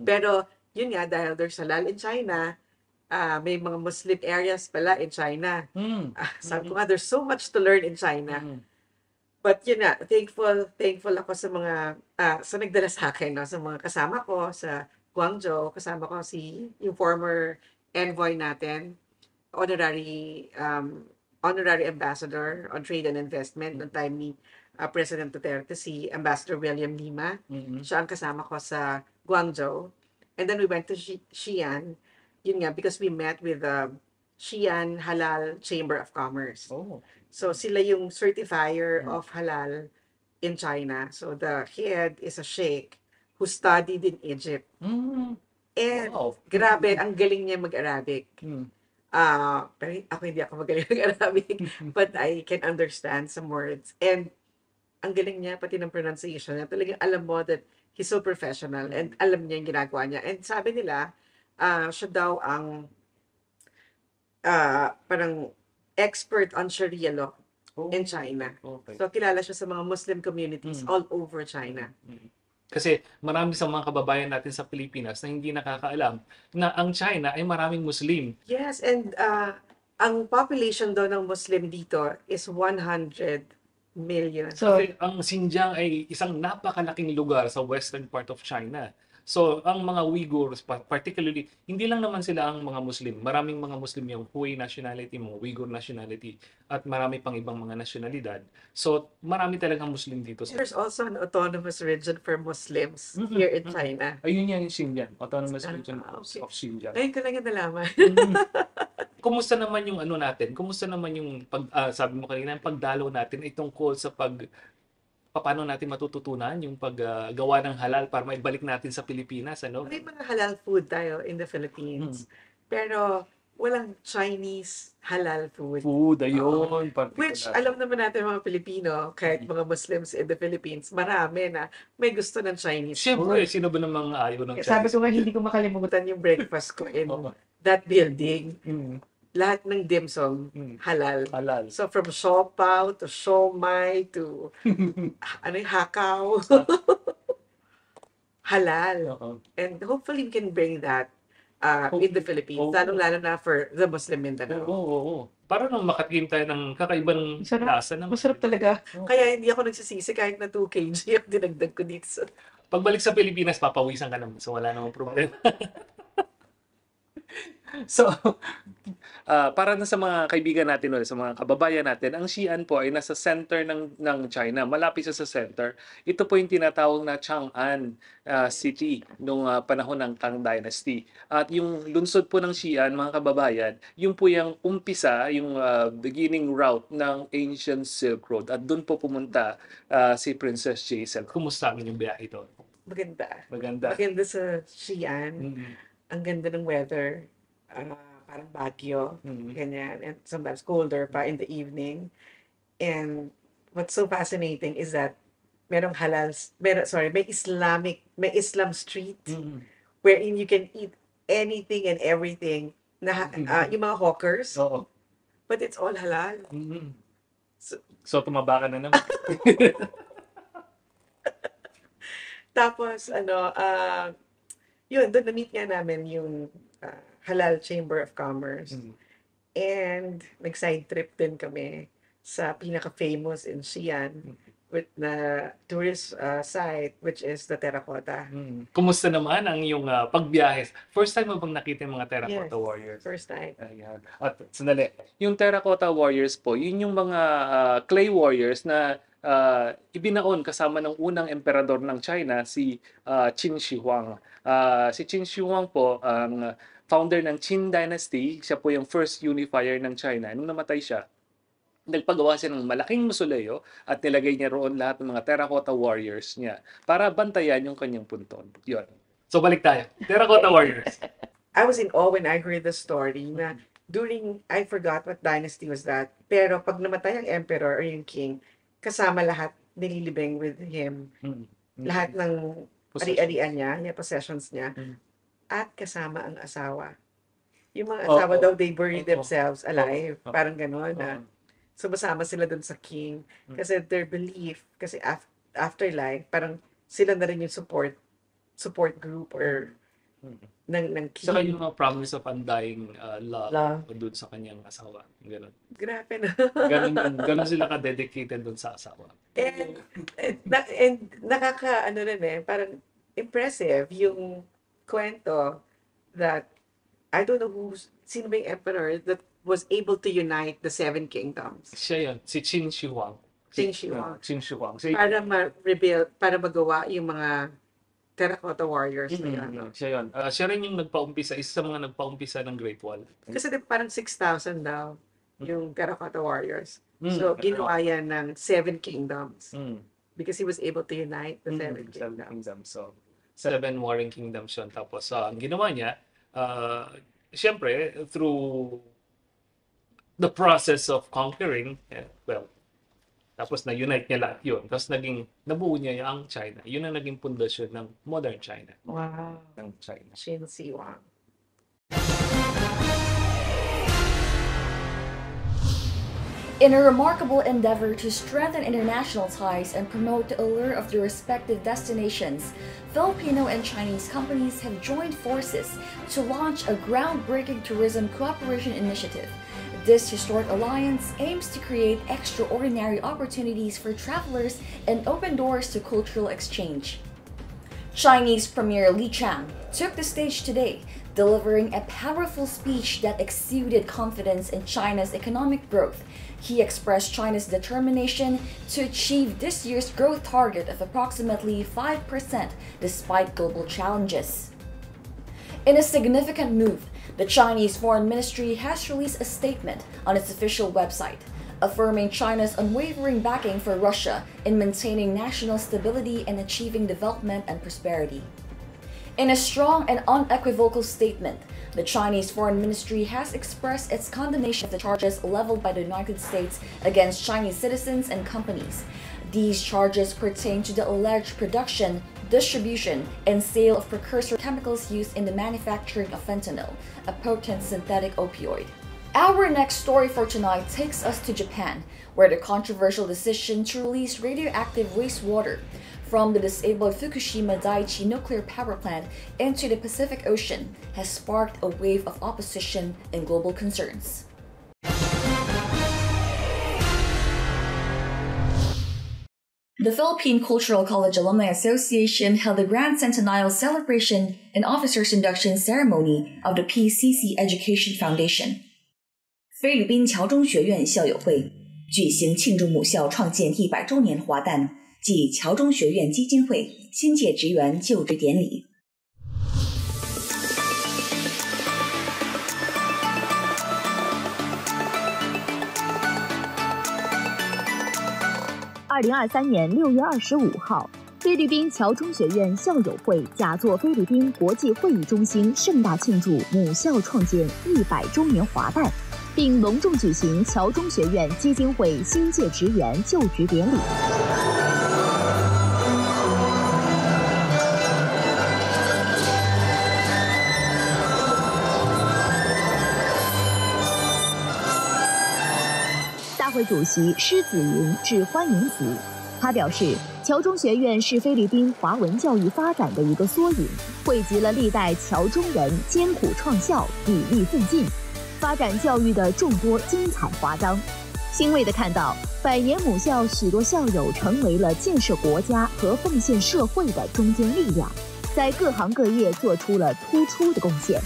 Pero yun nga, dahil there's halal in China, may mga Muslim areas pala in China. Sabi ko nga, there's so much to learn in China. But yun nga, thankful ako sa mga, sa nagdala sa akin, no? Sa mga kasama ko sa Guangzhou, kasama ko yung former envoy natin, honorary ambassador on trade and investment noong time ni President Duterte, si Ambassador William Lima. Siya ang kasama ko sa Guangzhou. And then we went to Xi'an, yun nga, because we met with the Xi'an Halal Chamber of Commerce. So sila yung certifier of halal in China. So the head is a sheikh who studied in Egypt. And grabe, ang galing niya mag-Arabic. Pero ako hindi ako magaling mag-Arabic, but I can understand some words. And ang galing niya, pati ng pronunciation niya, talagang alam mo that he's so professional and alam niya yung ginagawa niya. And sabi nila, siya daw ang parang expert on Sharia law in China. So kilala siya sa mga Muslim communities all over China. Kasi marami sa mga kababayan natin sa Pilipinas na hindi nakakaalam na ang China ay maraming Muslim. Yes, and ang population daw ng Muslim dito is 100 million. So, ang Xinjiang ay isang napakalaking lugar sa western part of China. So, ang mga Uyghurs, particularly, hindi lang naman sila ang mga Muslim. Maraming mga Muslim yung Hui nationality, mga Uyghur nationality, at marami pang ibang mga nasyonalidad. So, marami talagang Muslim dito. There's also an autonomous region for Muslims here in China. Ayun yan yung Xinjiang, autonomous region of Xinjiang. Ngayon ko lang yung nalaman. Kumusta naman yung ano natin? Kumusta naman yung sabi mo kanina, yung pagdalaw natin ay tungkol sa paano natin matututunan yung paggawa ng halal para maibalik natin sa Pilipinas, ano? May mga halal food tayo in the Philippines. Pero walang Chinese halal food. Ayun. Which, alam naman natin mga Pilipino, kahit mga Muslims in the Philippines, marami na may gusto ng Chinese Siyempre, food. sino ba namang ayaw ng Chinese? Sabi ko nga, hindi ko makalimutan yung breakfast ko in that building. Lahat ng dim sum, halal. So, from siopaw to siomai to hakaw. Halal. And hopefully we can bring that in the Philippines, lalo-lalo na for the Muslim Mindanao. Para nang makatingin tayo ng kakaibang lasa. Masarap talaga. Kaya hindi ako nagsisisi kahit na 2 kg yung dinagdag ko dito. Pagbalik sa Pilipinas, papawisan ka naman. So wala namang problema. So, para na sa mga kaibigan natin, sa mga kababayan natin, ang Xi'an po ay nasa center ng China. Malapit siya sa center. Ito po yung tinatawag na Chang'an City noong panahon ng Tang Dynasty. At yung lungsod po ng Xi'an, mga kababayan, yung po yung umpisa, yung beginning route ng ancient Silk Road. At doon po pumunta si Princess GSAT. Kumusta ang inyong biyahe ito? Maganda sa Xi'an. Ang ganda ng weather. Parang bagyo, ganyan, and sometimes colder pa in the evening. And what's so fascinating is that may Islam street wherein you can eat anything and everything na yung mga hawkers, but it's all halal. So tumaba ka na naman. Tapos yun, doon na-meet nga namin yung Halal Chamber of Commerce. And nag-side trip din kami sa pinaka-famous in Xi'an with na tourist site, which is the Terracotta. Kumusta naman ang iyong pagbiyahe? First time mo bang nakita yung mga Terracotta Warriors? First time. Ayan. At sandali, yung Terracotta Warriors po, yun yung mga clay warriors na ibinaon kasama ng unang emperador ng China, si Qin Shi Huang. Si Qin Shi Huang po, ang founder ng Qin Dynasty, siya po yung first unifier ng China. Nung namatay siya, nagpagawa siya ng malaking mausoleo at nilagay niya roon lahat ng mga terracotta warriors niya para bantayan yung kanyang punton. Yun. So balik tayo. Terracotta Warriors. I was in awe when I heard the story na I forgot what dynasty was that, pero pag namatay ang emperor or yung king, kasama lahat nililibing with him. Lahat ng ari-arian niya, possessions niya. At kasama ang asawa. Yung mga asawa daw, they bury themselves alive. Parang gano'n na. So, masama sila dun sa king. Kasi their belief, kasi afterlife, parang sila na rin yung support group or ng king. Saka yung promise of undying love dun sa kanyang asawa. Gano'n. Grabe na. Gano'n sila ka-dedicated dun sa asawa. And nakaka, parang impressive yung kwento that I don't know sino ba yung emperor that was able to unite the 7 kingdoms. Siya yun, si Qin Shi Huang. Qin Shi Huang. Para ma-rebuild, para magawa yung mga terracotta warriors na yun. Siya yun. Siya rin yung nagpaumpisa, isa sa mga nagpaumpisa ng Great Wall. Kasi parang 6,000 daw yung terracotta warriors. So, ginawa yan ng 7 kingdoms. Because he was able to unite the 7 kingdoms. So, 7 warring kingdoms yun. Tapos, ang ginawa niya, siyempre, through the process of conquering, tapos na-unite niya lahat yun. Tapos nabuo niya ang China. Yun ang naging pundasyon ng modern China. Wow. Ng China. Qin Shi Huang. In a remarkable endeavor to strengthen international ties and promote the allure of their respective destinations, Filipino and Chinese companies have joined forces to launch a groundbreaking tourism cooperation initiative. This historic alliance aims to create extraordinary opportunities for travelers and open doors to cultural exchange. Chinese Premier Li Chang took the stage today, delivering a powerful speech that exuded confidence in China's economic growth. He expressed China's determination to achieve this year's growth target of approximately 5% despite global challenges. In a significant move, the Chinese Foreign Ministry has released a statement on its official website, affirming China's unwavering backing for Russia in maintaining national stability and achieving development and prosperity. In a strong and unequivocal statement, the Chinese Foreign Ministry has expressed its condemnation of the charges leveled by the United States against Chinese citizens and companies. These charges pertain to the alleged production, distribution, and sale of precursor chemicals used in the manufacturing of fentanyl, a potent synthetic opioid. Our next story for tonight takes us to Japan, where the controversial decision to release radioactive wastewater from the disabled Fukushima Daiichi nuclear power plant into the Pacific Ocean has sparked a wave of opposition and global concerns. The Philippine Cultural College Alumni Association held a Grand Centennial Celebration and Officers Induction Ceremony of the PCC Education Foundation. 菲律宾侨中学院校友会举行庆祝母校创建100周年华诞暨侨中学院基金会新届职员就职典礼。2023年6月25号，菲律宾侨中学院校友会假作菲律宾国际会议中心盛大庆祝母校创建100周年华诞，并隆重举行侨中学院基金会新届职员就职典礼。大会主席施子云致欢迎词，他表示，侨中学院是菲律宾华文教育发展的一个缩影，汇集了历代侨中人艰苦创校、砥砺奋进，发展教育的众多精彩华章。欣慰地看到，100年母校许多校友成为了建设国家和奉献社会的中坚力量，在各行各业做出了突出的贡献。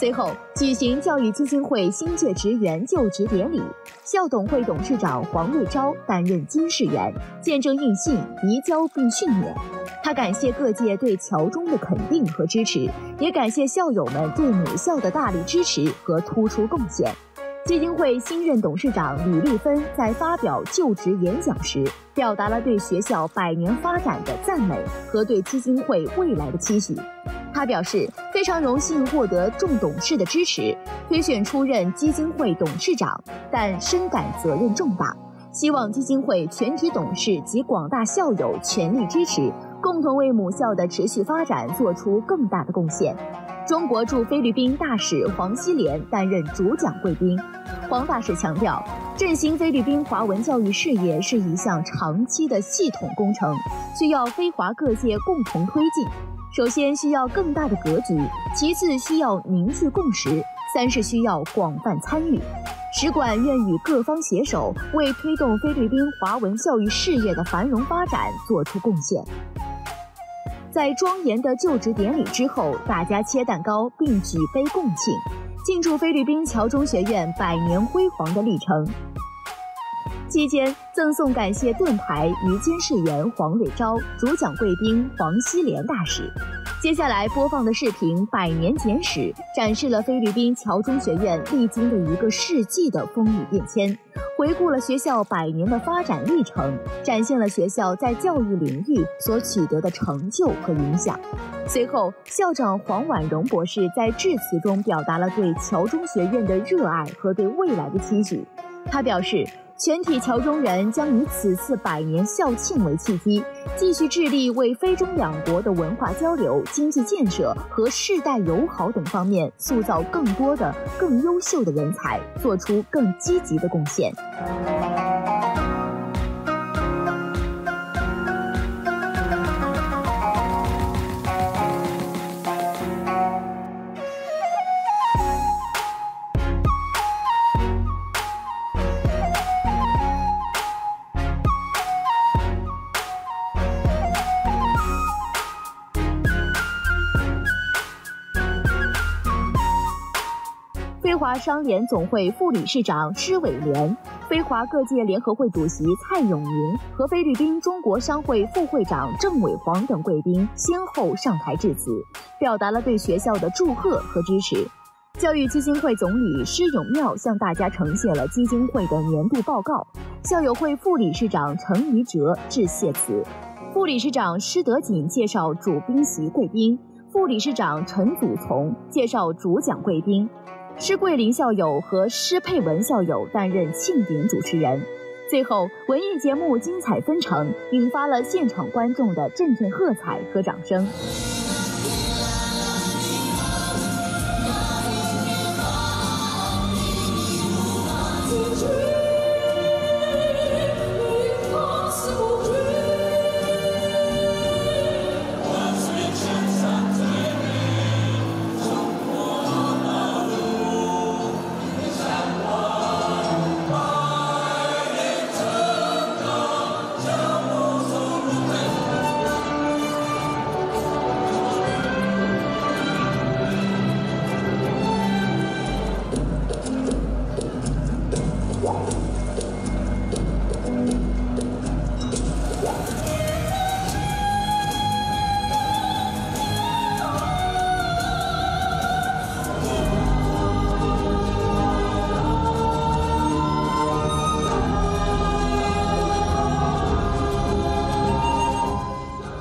随后举行教育基金会新届职员就职典礼，校董会董事长𝗺𝗿𝗲担任监事员，见证印信、移交并训勉。他感谢各界对侨中的肯定和支持，也感谢校友们对母校的大力支持和突出贡献。基金会新任董事长李丽芬在发表就职演讲时，表达了对学校100年发展的赞美和对基金会未来的期许。他表示，非常荣幸获得众董事的支持，推选出任基金会董事长，但深感责任重大，希望基金会全体董事及广大校友全力支持，共同为母校的持续发展做出更大的贡献。中国驻菲律宾大使𝗺熙濂担任主讲贵宾。黄大使强调，振兴菲律宾华文教育事业是一项长期的系统工程，需要非华各界共同推进。首先需要更大的格局，其次需要凝聚共识，三是需要广泛参与。使馆愿与各方携手，为推动菲律宾华文教育事业的繁荣发展做出贡献。在庄严的就职典礼之后，大家切蛋糕并举杯共庆，庆祝菲律宾侨中学院100年辉煌的历程。期间赠送感谢盾牌于监事员𝗺𝗿𝗲、主讲贵宾𝗺熙濂大使。接下来播放的视频《100年简史》展示了菲律宾侨中学院历经的一个世纪的风雨变迁，回顾了学校100年的发展历程，展现了学校在教育领域所取得的成就和影响。随后，校长黄婉蓉博士在致辞中表达了对侨中学院的热爱和对未来的期许。他表示，全体侨中人将以此次100年校庆为契机，继续致力为非中两国的文化交流、经济建设和世代友好等方面塑造更多的、更优秀的人才，做出更积极的贡献。非华商联总会副理事长𝗍𝗿𝗲、非华各界联合会主席蔡永宁和菲律宾中国商会副会长郑伟煌等贵宾先后上台致辞，表达了对学校的祝贺和支持。教育基金会总理施永妙向大家呈现了基金会的年度报告。校友会副理事长𝗃𝗍𝗲致谢词，副理事长施德锦介绍主宾席贵宾，副理事长陈祖从介绍主讲贵宾，施桂林校友和𝗍𝗵𝗲𝗲校友担任庆典主持人。最后，文艺节目精彩纷呈，引发了现场观众的阵阵喝彩和掌声。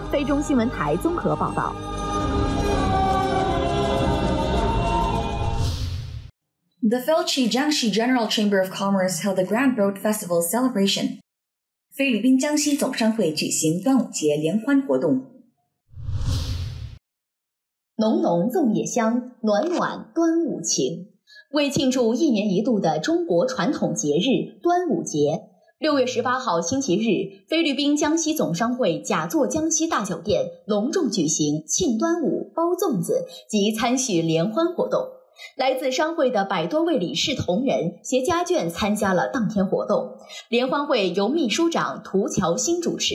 非中新闻台综合报道。The Philippine Jiangxi General Chamber of Commerce held the Grand Boat Festival celebration. 菲律宾江西总商会举行端午节联欢活动。浓浓粽叶香，暖暖端午情。为庆祝1年1度的中国传统节日端午节，6月18号星期日，菲律宾江西总商会甲座江西大酒店隆重举行庆端午、包粽子及参叙联欢活动。来自商会的100多位理事同仁携家眷参加了当天活动。联欢会由秘书长𝗵𝗨新主持。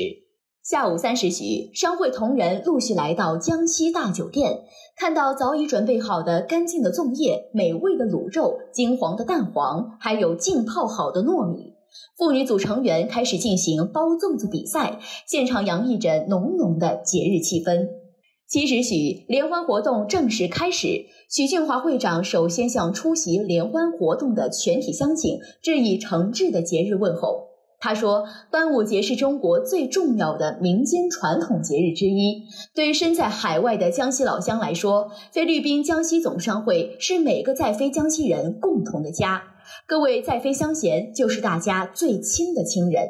下午3时许，商会同仁陆续来到江西大酒店，看到早已准备好的干净的粽叶、美味的卤肉、金黄的蛋黄，还有浸泡好的糯米。妇女组成员开始进行包粽子比赛，现场洋溢着浓浓的节日气氛。7时许，联欢活动正式开始。许俊华会长首先向出席联欢活动的全体乡亲致以诚挚的节日问候。他说，端午节是中国最重要的民间传统节日之一。对于身在海外的江西老乡来说，菲律宾江西总商会是每个在菲江西人共同的家。各位在菲乡贤就是大家最亲的亲人。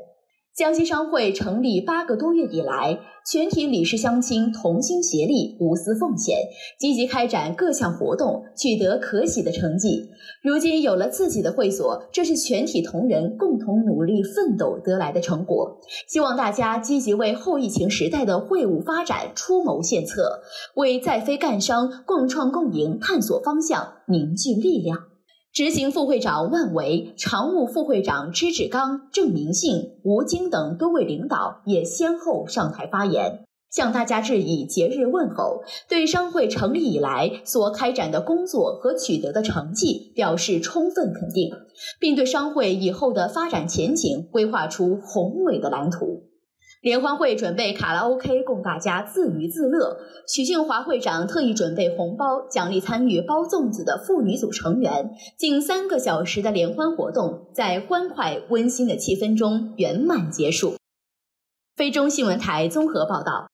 江西商会成立8个多月以来，全体理事乡亲同心协力，无私奉献，积极开展各项活动，取得可喜的成绩。如今有了自己的会所，这是全体同仁共同努力奋斗得来的成果。希望大家积极为后疫情时代的会务发展出谋献策，为在菲干商共创共赢探索方向，凝聚力量。执行副会长万维、常务副会长𝗍𝗵𝗲、郑明信、吴京等多位领导也先后上台发言，向大家致以节日问候，对商会成立以来所开展的工作和取得的成绩表示充分肯定，并对商会以后的发展前景规划出宏伟的蓝图。联欢会准备卡拉 OK 供大家自娱自乐，许俊华会长特意准备红包奖励参与包粽子的妇女组成员。近3个小时的联欢活动在欢快温馨的气氛中圆满结束。非中新闻台综合报道。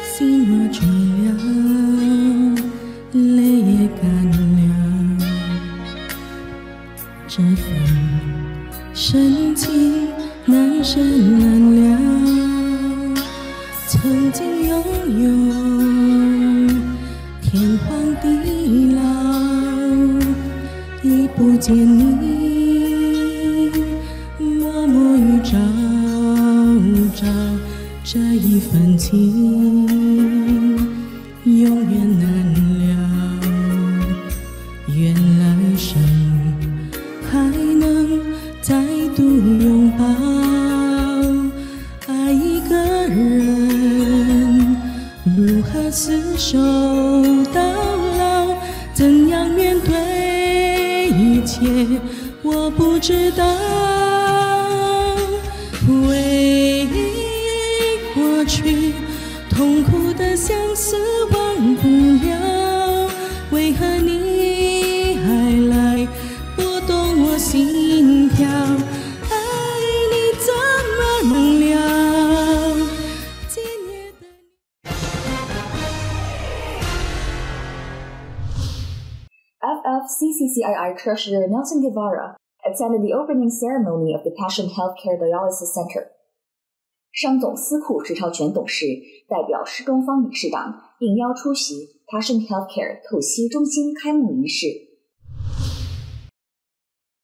心若倦了，泪也干了，这份深情难舍难了，曾经拥有天荒地老，已不见你，默默与朝朝，这一份情永远难了，愿来生还能再度拥抱。爱一个人，如何厮守到老？怎样面对一切？我不知道。回忆过去，痛苦的相思忘不了，为何你 CCCII Treasurer Nelson Guevara attended the opening ceremony of the Passion Healthcare Dialysis Center. 商总司库石超全董事代表施东方理事长应邀出席 Passion Healthcare 透析中心开幕仪式。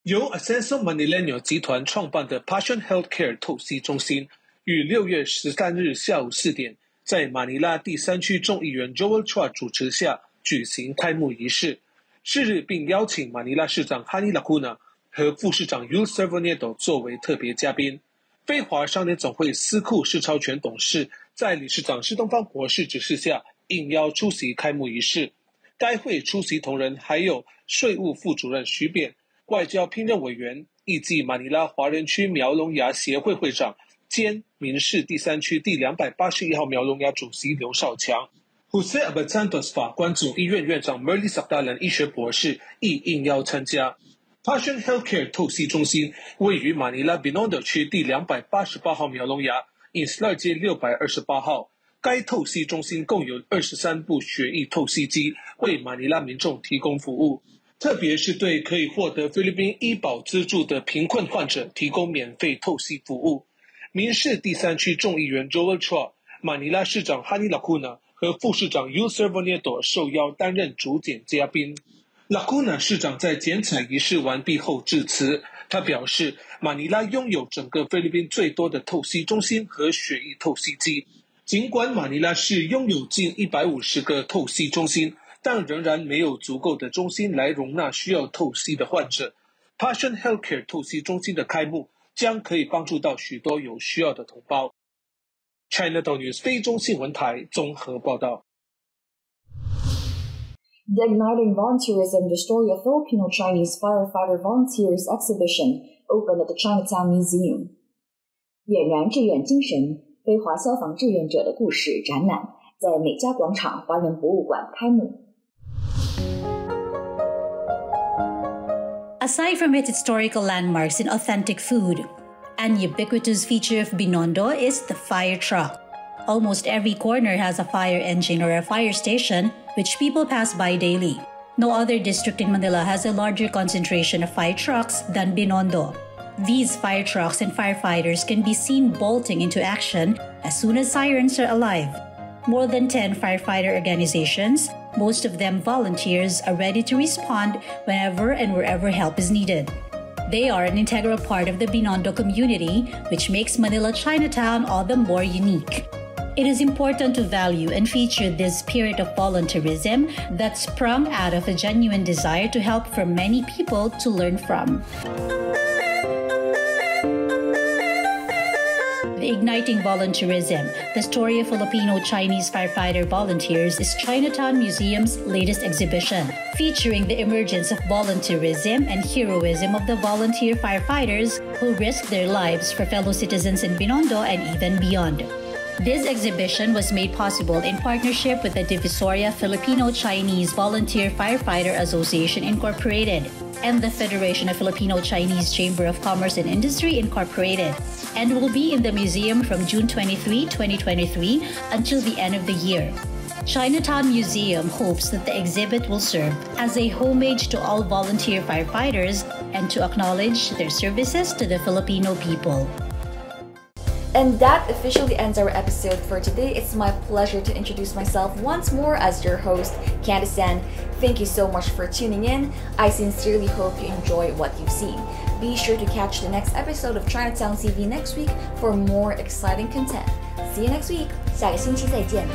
由 Ascenso Manileño 集团创办的 Passion Healthcare 透析中心于6月13日下午4点，在马尼拉第3区众议员 𝗵𝗲𝗲 主持下举行开幕仪式。是日并邀请马尼拉市长 𝗵𝗵𝗲𝗄 和副市长 𝗵𝗴𝗲𝗄 作为特别嘉宾。非华商联总会司库施超全董事在理事长施东方博士指示下应邀出席开幕仪式。该会出席同仁还有税务副主任徐扁、外交聘任委员、艺伎马尼拉华人区苗龙牙协会会长兼民事第3区第281号苗龙牙主席刘少强、𝗺cie𝗿𝗵𝗲𝗄 法官总医院院长 𝗵𝗟𝒻𝒃 Sakdalan 医学博士亦应邀参加。Passion Healthcare 透析中心位于马尼拉 Binondo 区第288号苗龙牙 Inslar 街628号。该透析中心共有23部血液透析机，为马尼拉民众提供服务。特别是对可以获得菲律宾医保资助的贫困患者提供免费透析服务。民事第3区众议员 𝗵𝗲𝗲𝗄、马尼拉市长 𝗵𝗵𝗲𝗄𝗃 和副市长 𝗵𝗴𝗲𝗄𝗄 受邀担任主检嘉宾。𝗵𝗵𝗄𝗃 市长在剪彩仪式完毕后致辞，他表示，马尼拉拥有整个菲律宾最多的透析中心和血液透析机。尽管马尼拉市拥有近150个透析中心，但仍然没有足够的中心来容纳需要透析的患者。Passion Healthcare 透析中心的开幕将可以帮助到许多有需要的同胞。Chinatown News 非中新闻台综合报道。The Igniting Volunteerism, the Story of Filipino-Chinese Firefighter Volunteers exhibition opened at the Chinatown Museum. 俨然志愿精神，非华消防志愿者的故事展览在美嘉广场华人博物馆开幕。Aside from its historical landmarks and authentic food, an ubiquitous feature of Binondo is the fire truck. Almost every corner has a fire engine or a fire station, which people pass by daily. No other district in Manila has a larger concentration of fire trucks than Binondo. These fire trucks and firefighters can be seen bolting into action as soon as sirens are alive. More than 10 firefighter organizations, most of them volunteers, are ready to respond whenever and wherever help is needed. They are an integral part of the Binondo community, which makes Manila Chinatown all the more unique. It is important to value and feature this spirit of volunteerism that sprung out of a genuine desire to help for many people to learn from. The Igniting Volunteerism, the story of Filipino-Chinese firefighter volunteers, is Chinatown Museum's latest exhibition, featuring the emergence of volunteerism and heroism of the volunteer firefighters who risk their lives for fellow citizens in Binondo and even beyond. This exhibition was made possible in partnership with the Divisoria Filipino-Chinese Volunteer Firefighter Association Incorporated and the Federation of Filipino-Chinese Chamber of Commerce and Industry Incorporated, and will be in the museum from June 23, 2023 until the end of the year. Chinatown Museum hopes that the exhibit will serve as a homage to all volunteer firefighters and to acknowledge their services to the Filipino people. And that officially ends our episode for today. It's my pleasure to introduce myself once more as your host, Candice Ann. Thank you so much for tuning in. I sincerely hope you enjoy what you've seen. Be sure to catch the next episode of Chinatown TV next week for more exciting content. See you next week. 下个星期再见。